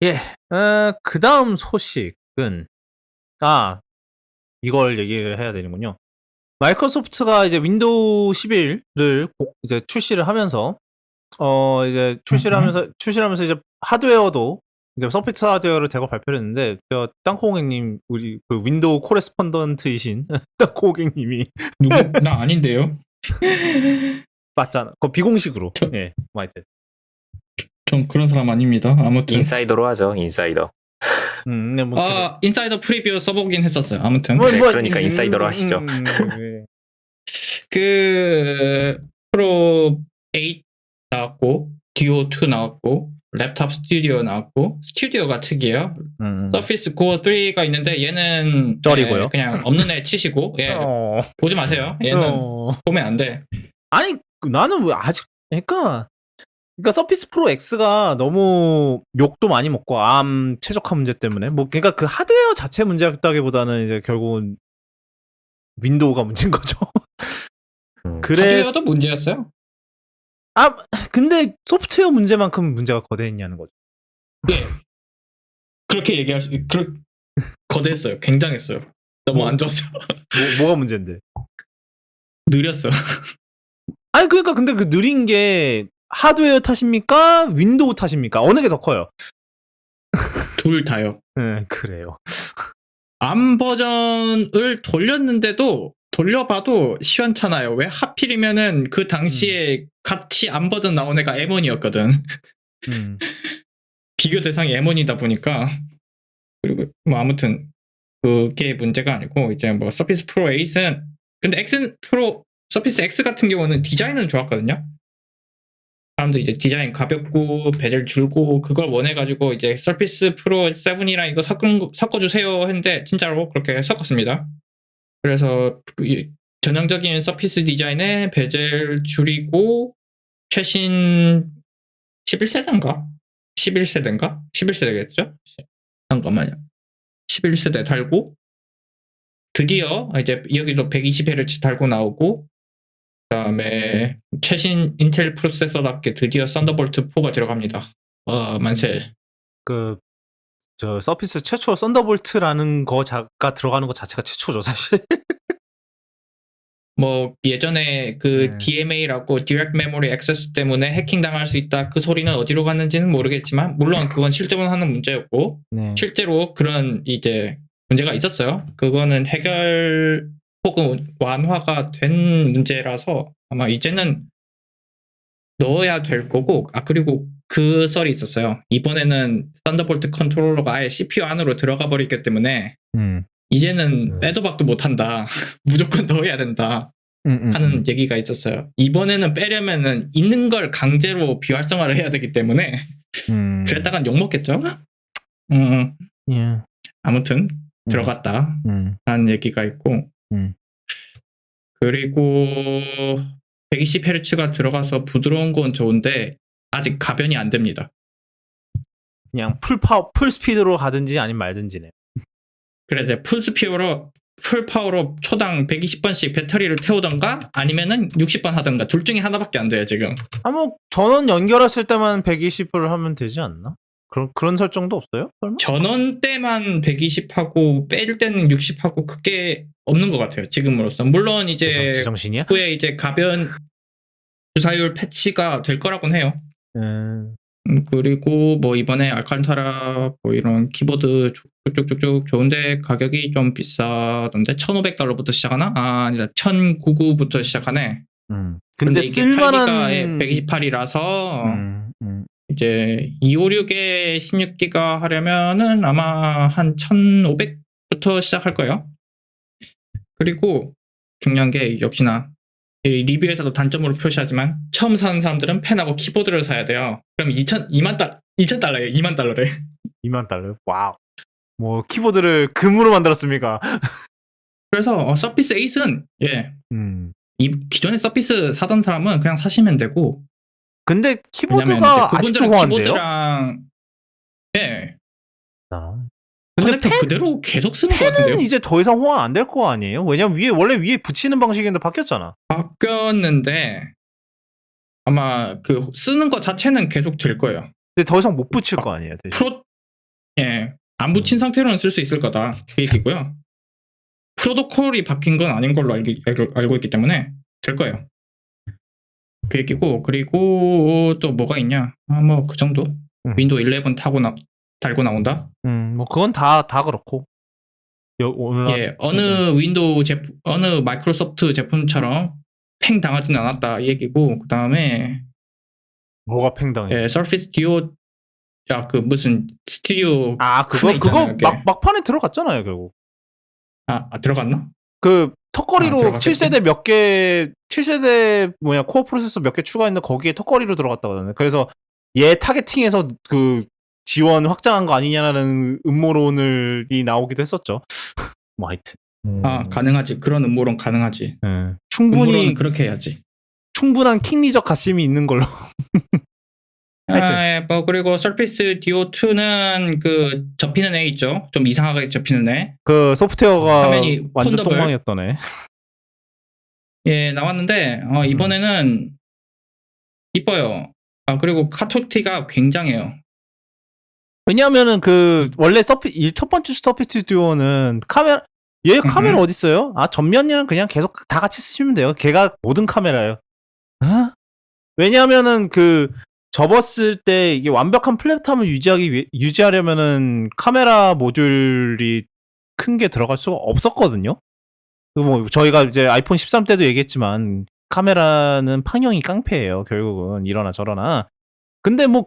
예. 그 다음 소식은, 이걸 얘기를 해야 되는군요. 마이크로소프트가 이제 윈도우 11을 이제 출시를 하면서, 출시를 하면서 이제 하드웨어도, 이제 서피스 하드웨어를 대거 발표를 했는데, 땅콩객님, 우리 그 윈도우 코레스폰던트이신 땅콩객님이 누구? 나 아닌데요? 맞잖아. 그 비공식으로. 예, 하여튼. 전 그런 사람 아닙니다. 아무튼. 인사이더로 하죠, 인사이더. 네, 뭐, 인사이더 프리뷰 써보긴 했었어요. 아무튼. 네, 그러니까 인사이더로 하시죠. 네. 프로 8 나왔고, 듀오 2 나왔고, 랩탑 스튜디오 나왔고, 스튜디오가 특이해요. 서피스 코어 3가 있는데 얘는 쩔이고요. 그냥 없는 애 치시고, 보지 마세요. 얘는 보면 안 돼. 아니, 나는 왜 아직, 그러니까 서피스 프로 X가 너무 욕도 많이 먹고 암 최적화 문제 때문에 그러니까 그 하드웨어 자체 문제였다기보다는 이제 결국은 윈도우가 문제인 거죠. 하드웨어도 문제였어요. 근데 소프트웨어 문제만큼 문제가 거대했냐는 거죠. 네. 그렇게 얘기할 수, 거대했어요. 굉장했어요. 너무 안 좋았어요. 뭐가 문제인데? 느렸어. 아니, 그러니까 근데 그 느린 게 하드웨어 탓입니까? 윈도우 탓입니까? 어느 게 더 커요? 둘 다요. 네, 그래요. 암 버전을 돌려봐도 시원찮아요. 왜 하필이면은 그 당시에 같이 암 버전 나온 애가 M1이었거든. 비교 대상이 M1이다 보니까. 그리고 뭐 아무튼 그게 문제가 아니고 이제 뭐 서피스 프로 8은 근데 서피스 X 같은 경우는 디자인은 좋았거든요. 사람들 이제 디자인 가볍고 베젤 줄고 그걸 원해가지고 이제 서피스 프로 7이랑 이거 섞어주세요 했는데 진짜로 그렇게 섞었습니다. 그래서 전형적인 서피스 디자인에 베젤 줄이고 최신 11세대인가? 11세대인가? 11세대겠죠? 잠깐만요. 11세대 달고 드디어 이제 여기도 120Hz 달고 나오고 그다음에 최신 인텔 프로세서답게 드디어 썬더볼트 4가 들어갑니다. 만세. 서피스 최초 썬더볼트라는 거가 들어가는 것 자체가 최초죠, 사실. 뭐 예전에 DMA라고 디렉트 메모리 액세스 때문에 해킹 당할 수 있다. 그 소리는 어디로 갔는지는 모르겠지만 물론 그건 실제로 하는 문제였고 실제로 그런 이제 문제가 있었어요. 그거는 해결 혹은 완화가 된 문제라서 아마 이제는 넣어야 될 거고 그리고 그 썰이 있었어요. 이번에는 썬더볼트 컨트롤러가 아예 CPU 안으로 들어가 버리기 때문에 이제는 빼도 박도 못한다. 무조건 넣어야 된다. 하는 얘기가 있었어요. 이번에는 빼려면은 있는 걸 강제로 비활성화를 해야 되기 때문에 그랬다간 욕먹겠죠? 아무튼 들어갔다 하는 얘기가 있고 그리고 120Hz가 들어가서 부드러운 건 좋은데 아직 가변이 안 됩니다. 그냥 풀 스피드로 가든지 아니면 말든지네. 그래 이제 풀 파워로 초당 120번씩 배터리를 태우던가 아니면은 60번 하던가 둘 중에 하나밖에 안 돼요 지금. 뭐 전원 연결했을 때만 120을 하면 되지 않나? 그런 설정도 없어요? 설마? 전원 때만 120하고 뺄 때는 60하고 그게 없는 것 같아요 지금으로서. 물론 이제 제정신이야? 후에 이제 가변 주사율 패치가 될 거라고는 해요. 그리고 뭐 이번에 알칸타라 뭐 이런 키보드 쭉쭉쭉 좋은데 가격이 좀 비싸던데 $1,500부터 시작하나? 아니다 1,099부터 시작하네. 근데 이게 쓸만한 128이라서 이제 256에 16기가 하려면은 아마 한 1,500부터 시작할 거예요. 그리고 중요한 게 역시나 리뷰에서도 단점으로 표시하지만 처음 사는 사람들은 펜하고 키보드를 사야 돼요. 그럼 2,000달러예요. 2만 달러래. 2만 달러요? 와우. 뭐 키보드를 금으로 만들었습니까? 그래서 서피스 8은 이 기존에 서피스 사던 사람은 그냥 사시면 되고. 근데 키보드가 아직도 호환돼요? 키보드랑 근데 펜 그대로 계속 쓰는 것 같은데요? 이제 더 이상 호환 안 될 거 아니에요? 왜냐면 원래 위에 붙이는 방식인데 바뀌었잖아. 바뀌었는데 아마 그 쓰는 것 자체는 계속 될 거예요. 근데 더 이상 못 붙일 거 아니에요? 예, 안 붙인 상태로는 쓸 수 있을 거다 그 얘기고요. 프로토콜이 바뀐 건 아닌 걸로 알고 있기 때문에 될 거예요. 그 얘기고, 그리고 또 뭐가 있냐? 뭐 그 정도. 윈도우 11 달고 나온다. 뭐 그건 다 그렇고. 오늘 예, 어느 마이크로소프트 제품처럼 팽 당하진 않았다 이 얘기고, 그 다음에 뭐가 팽당해? 예, 서피스 듀오 그 무슨 스튜디오 그거 있잖아요, 그게. 막판에 들어갔잖아요 결국. 들어갔나? 그 턱걸이로 들어갔겠지? 7세대 7세대 코어 프로세서 몇 개 추가했는데 거기에 턱걸이로 들어갔다거든요. 그래서 얘 타겟팅해서 그 지원 확장한 거 아니냐는 음모론이 나오기도 했었죠. 뭐 하여튼. 가능하지. 그런 음모론 가능하지. 네. 충분히 음모론은 그렇게 해야지. 충분한 킹리적 가심이 있는 걸로. 하여튼. 뭐 그리고 서피스 듀오 2는 그 접히는 애 있죠. 좀 이상하게 접히는 애. 그 소프트웨어가 화면이 완전 폰더블. 똥망이었던 애. 예, 나왔는데 이번에는 이뻐요. 그리고 카톡티가 굉장해요. 왜냐하면은 원래 첫 번째 서피스 듀오는 얘 카메라 어디 있어요? 전면이랑 그냥 계속 다 같이 쓰시면 돼요. 걔가 모든 카메라예요. 왜냐하면은 접었을 때 이게 완벽한 플랫폼을 유지하려면은 카메라 모듈이 큰 게 들어갈 수가 없었거든요. 뭐 저희가 이제 아이폰 13 때도 얘기했지만 카메라는 판형이 깡패예요. 결국은 이러나 저러나. 근데 뭐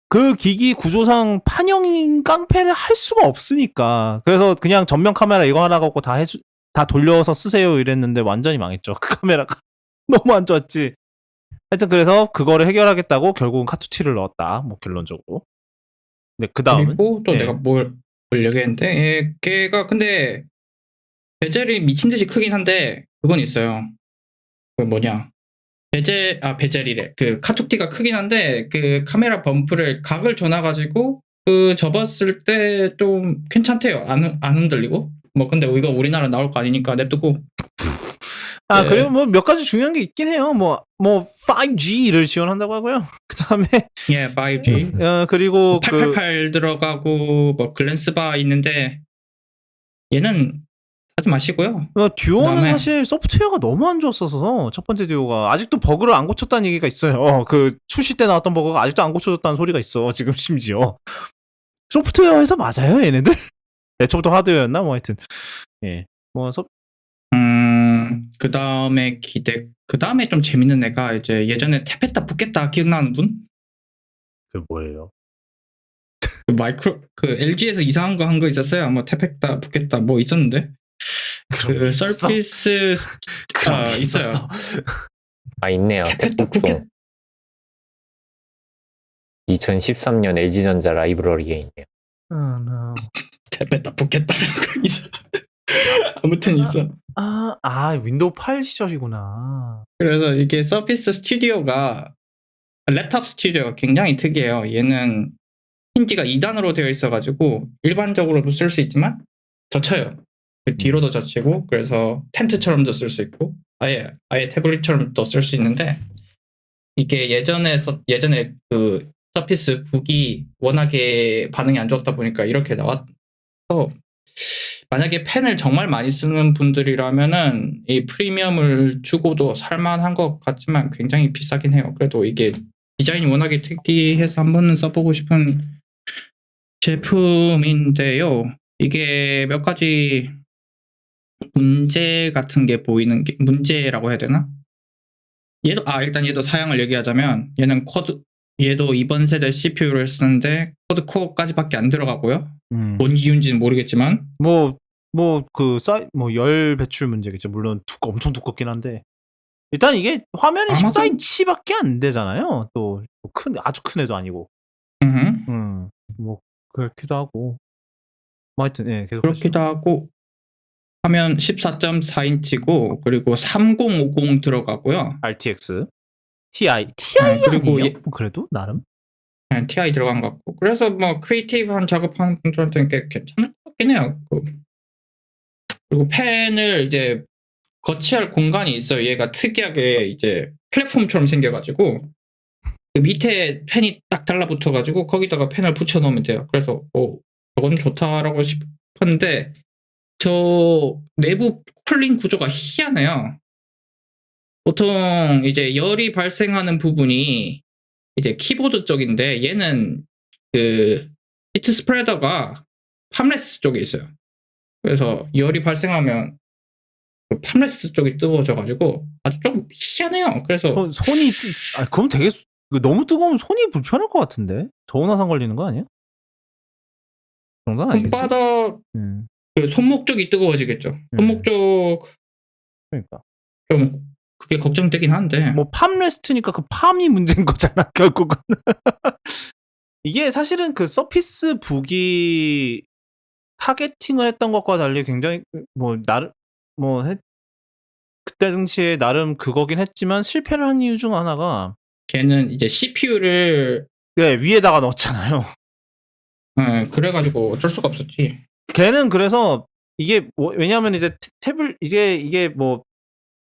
그 기기 구조상 판형인 깡패를 할 수가 없으니까. 그래서 그냥 전면 카메라 이거 하나 갖고 다 돌려서 쓰세요 이랬는데 완전히 망했죠. 그 카메라가 너무 안 좋았지. 하여튼 그래서 그거를 해결하겠다고 결국은 카투티를 넣었다. 뭐 결론적으로. 네, 그 다음은 그리고 또 내가 뭘 얘기했는데 걔가 근데 베젤이 미친 듯이 크긴 한데 그건 있어요. 그 뭐냐? 베젤이래. 그 카툭티가 크긴 한데 그 카메라 범프를 각을 줘놔가지고 접었을 때 좀 괜찮대요. 안 흔들리고. 뭐 근데 이거 우리나라 나올 거 아니니까 냅두고. 네. 그리고 뭐 몇 가지 중요한 게 있긴 해요. 뭐 5G를 지원한다고 하고요. 그 다음에 5G. 그리고 888 들어가고 뭐 글랜스바 있는데 얘는 하지 마시고요. 듀오는 그다음에 사실 소프트웨어가 너무 안 좋았어서 첫 번째 듀오가 아직도 버그를 안 고쳤다는 얘기가 있어요. 그 출시 때 나왔던 버그가 아직도 안 고쳐졌다는 소리가 있어. 지금 심지어 소프트웨어에서 맞아요, 얘네들? 애초부터 하드웨어였나? 뭐 하여튼 그 다음에 그 다음에 좀 재밌는 애가 이제 예전에 탭했다 붙겠다 기억나는 분? 그 뭐예요? LG에서 이상한 거 한 거 있었어요. 뭐 탭했다 붙겠다 뭐 있었는데. 그 서피스 있어요. 있네요. 탭했다 붙겠다. 2013년 LG전자 라이브러리에 있네요. 탭했다 붙겠다라고 있어. 아무튼 있어. 윈도우 8 시절이구나. 그래서 이게 서피스 스튜디오가 랩탑 스튜디오가 굉장히 특이해요. 얘는 힌지가 2단으로 되어 있어가지고 일반적으로도 쓸 수 있지만 젖혀요. 뒤로도 젖히고 그래서 텐트처럼도 쓸 수 있고 아예 태블릿처럼도 쓸 수 있는데 이게 예전에 그 서피스 북이 워낙에 반응이 안 좋았다 보니까 이렇게 나왔어. 만약에 펜을 정말 많이 쓰는 분들이라면은 이 프리미엄을 주고도 살만한 것 같지만 굉장히 비싸긴 해요. 그래도 이게 디자인이 워낙에 특이해서 한 번은 써보고 싶은 제품인데요. 이게 몇 가지 문제 같은 게 보이는 게 문제라고 해야 되나? 일단 얘도 사양을 얘기하자면 얘도 이번 세대 CPU를 쓰는데 쿼드 코어까지밖에 안 들어가고요. 뭔 이유인지는 모르겠지만 열 배출 문제겠죠. 물론 엄청 두껍긴 한데 일단 이게 화면이 14인치밖에 안 되잖아요. 또 아주 큰 애도 아니고. 뭐 그렇기도 하고. 뭐 하여튼 계속 그렇기도 하고 화면 14.4인치고 그리고 3050 들어가고요. RTX TI 그리고 아니에요? 그래도 나름 TI 들어간 것 같고 그래서 뭐 크리에이티브한 작업하는 분들한테는 꽤 괜찮을 것 같긴 해요. 그리고 펜을 이제 거치할 공간이 있어요. 얘가 특이하게 이제 플랫폼처럼 생겨가지고 그 밑에 펜이 딱 달라붙어가지고 거기다가 펜을 붙여놓으면 돼요. 그래서 저건 좋다라고 싶었는데 저 내부 쿨링 구조가 희한해요. 보통 이제 열이 발생하는 부분이 이제 키보드 쪽인데 얘는 그 히트 스프레더가 팜레스 쪽에 있어요. 그래서 열이 발생하면 그 팜레스 쪽이 뜨거워져가지고 아주 좀 희한해요. 그래서 손이 그럼 되게 너무 뜨거우면 손이 불편할 것 같은데. 저온 화상 걸리는 거 아니야? 그 정도는 아니겠지. 손바닥 그 손목 쪽이 뜨거워지겠죠. 손목 쪽 그러니까 좀 그게 걱정되긴 한데. 뭐 팜레스트니까 그 팜이 문제인 거잖아 결국은. 이게 사실은 그 서피스 북이 타겟팅을 했던 것과 달리 굉장히 뭐 나름 그때 당시에 나름 그거긴 했지만 실패를 한 이유 중 하나가 걔는 이제 CPU를 위에다가 넣었잖아요. 그래가지고 어쩔 수가 없었지. 걔는 그래서 이게 왜냐하면 이제 탭을 이게 뭐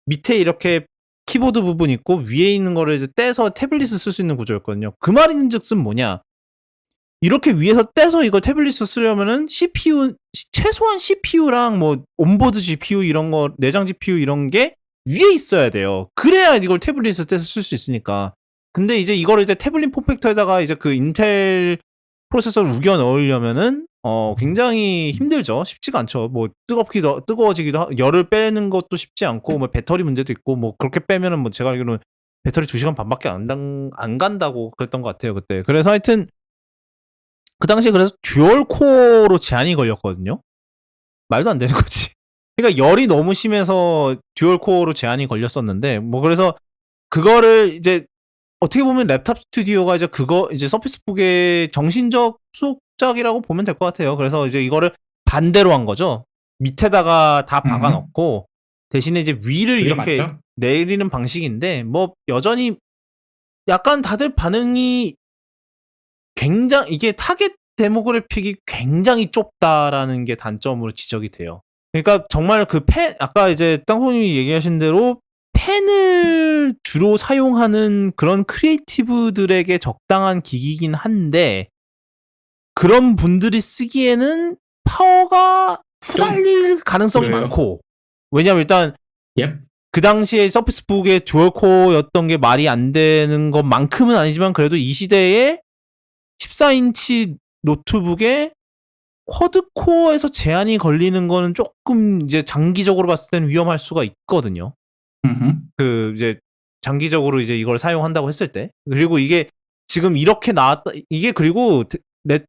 밑에 이렇게 키보드 부분 있고 위에 있는 거를 이제 떼서 태블릿을 쓸 수 있는 구조였거든요. 그 말인즉슨 뭐냐? 이렇게 위에서 떼서 이거 태블릿을 쓰려면은 CPU 최소한 CPU랑 뭐 온보드 GPU 이런 거 내장 GPU 이런 게 위에 있어야 돼요. 그래야 이걸 태블릿을 떼서 쓸 수 있으니까. 근데 이제 이거를 이제 태블릿 폼팩터에다가 이제 그 인텔 프로세서를 우겨 넣으려면은 굉장히 힘들죠. 쉽지가 않죠. 뭐 뜨거워지기도 열을 빼는 것도 쉽지 않고 뭐 배터리 문제도 있고 뭐 그렇게 빼면은 뭐 제가 알기로는 배터리 2시간 반밖에 안 간다고 그랬던 것 같아요, 그때. 그래서 하여튼 그 당시에 그래서 듀얼 코어로 제한이 걸렸거든요. 말도 안 되는 거지. 그러니까 열이 너무 심해서 듀얼 코어로 제한이 걸렸었는데 뭐 그래서 그거를 이제 어떻게 보면 랩탑 스튜디오가 이제 그거 이제 서피스북의 정신적 수호작이라고 보면 될 것 같아요. 그래서 이제 이거를 반대로 한 거죠. 밑에다가 다 박아 넣고 대신에 이제 위를 이렇게 맞죠? 내리는 방식인데 뭐 여전히 약간 다들 반응이 굉장히 이게 타겟 데모그래픽이 굉장히 좁다라는 게 단점으로 지적이 돼요. 그러니까 정말 그 아까 이제 땅콩님이 얘기하신 대로 펜을 주로 사용하는 그런 크리에이티브들에게 적당한 기기긴 한데 그런 분들이 쓰기에는 파워가 후달릴 가능성이 그래요. 많고 왜냐면 일단 예. 그 당시에 서피스북의 듀얼코어였던 게 말이 안 되는 것만큼은 아니지만 그래도 이 시대에 14인치 노트북에 쿼드코어에서 제한이 걸리는 거는 조금 이제 장기적으로 봤을 때는 위험할 수가 있거든요. 그 이제 장기적으로 이제 이걸 사용한다고 했을 때. 그리고 이게 지금 이렇게 나왔다. 이게 그리고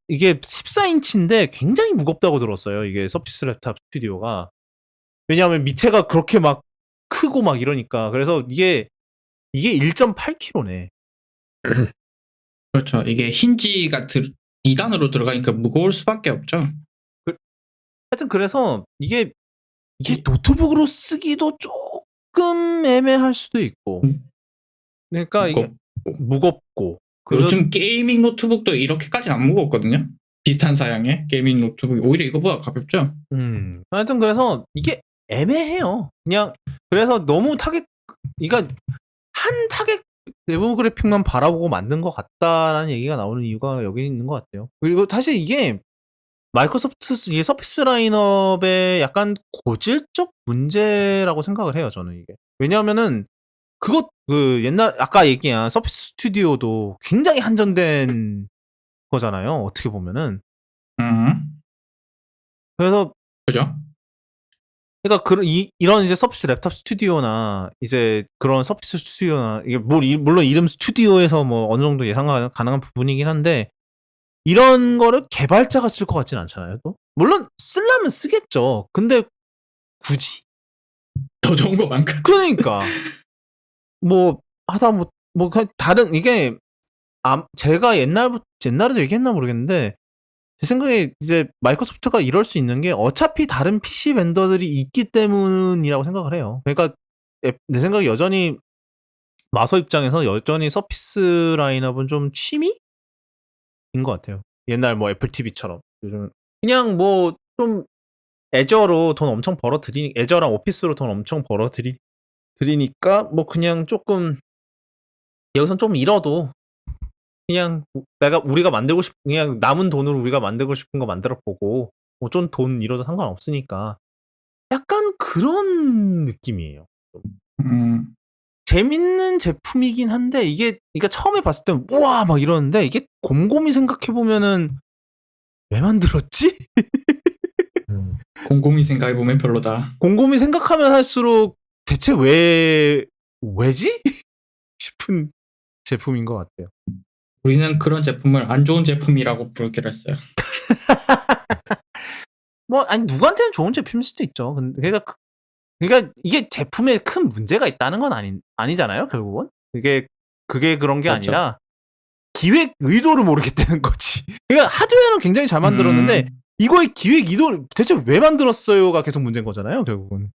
이게 14인치인데 굉장히 무겁다고 들었어요. 이게 서피스 랩탑 스튜디오가. 왜냐하면 밑에가 그렇게 막 크고 막 이러니까. 그래서 이게 1.8kg네. 그렇죠. 이게 힌지가 2단으로 들어가니까 무거울 수밖에 없죠. 하여튼 그래서 이게 노트북으로 쓰기도 조금 애매할 수도 있고. 그러니까 이게 무겁고. 요즘 게이밍 노트북도 이렇게까지는 안 무겁거든요. 비슷한 사양의 게이밍 노트북이 오히려 이거보다 가볍죠. 하여튼 그래서 이게 애매해요. 그냥 그래서 너무 그러니까 한 타겟 데모그래픽만 바라보고 만든 것 같다라는 얘기가 나오는 이유가 여기 있는 것 같아요. 그리고 사실 이게 마이크로소프트 이게 서피스 라인업의 약간 고질적 문제라고 생각을 해요. 저는 이게 왜냐하면은 그 옛날 아까 얘기한 서피스 스튜디오도 굉장히 한정된 거잖아요. 어떻게 보면은 그래서 그죠? 그러니까 이런 이제 서피스 랩탑 스튜디오나 이제 그런 서피스 스튜디오나 이게 물론 이름 스튜디오에서 뭐 어느 정도 예상 가능한 부분이긴 한데 이런 거를 개발자가 쓸 것 같진 않잖아요. 또 물론 쓰려면 쓰겠죠. 근데 굳이 더 좋은 거 많고. 그러니까 뭐 하다 뭐 다른 이게 제가 옛날에도 얘기했나 모르겠는데 제 생각에 이제 마이크로소프트가 이럴 수 있는 게 어차피 다른 PC 벤더들이 있기 때문이라고 생각을 해요. 그러니까 내 생각에 여전히 마소 입장에서 여전히 서피스 라인업은 좀 취미인 것 같아요. 옛날 뭐 애플 TV처럼 요즘 그냥 뭐 좀 애저로 돈 엄청 애저랑 오피스로 돈 엄청 벌어들이니까 뭐 그냥 조금 여기선 좀 잃어도 그냥 우리가 만들고 싶은 그냥 남은 돈으로 우리가 만들고 싶은 거 만들어 보고 뭐 좀 돈 잃어도 상관없으니까 약간 그런 느낌이에요. 재밌는 제품이긴 한데 이게 그러니까 처음에 봤을 땐 우와 막 이러는데 이게 곰곰이 생각해 보면은 왜 만들었지? 곰곰이 생각해보면 별로다. 곰곰이 생각하면 할수록 대체 왜지? 싶은 제품인 것 같아요. 우리는 그런 제품을 안 좋은 제품이라고 부르기로 했어요. 뭐 아니 누구한테는 좋은 제품일 수도 있죠. 그러니까 이게 제품에 큰 문제가 있다는 건 아니잖아요. 결국은 그게 그런 게 그렇죠. 아니라 기획 의도를 모르겠다는 거지. 그러니까 하드웨어는 굉장히 잘 만들었는데 이거의 기획 의도 대체 왜 만들었어요가 계속 문제인 거잖아요. 결국은.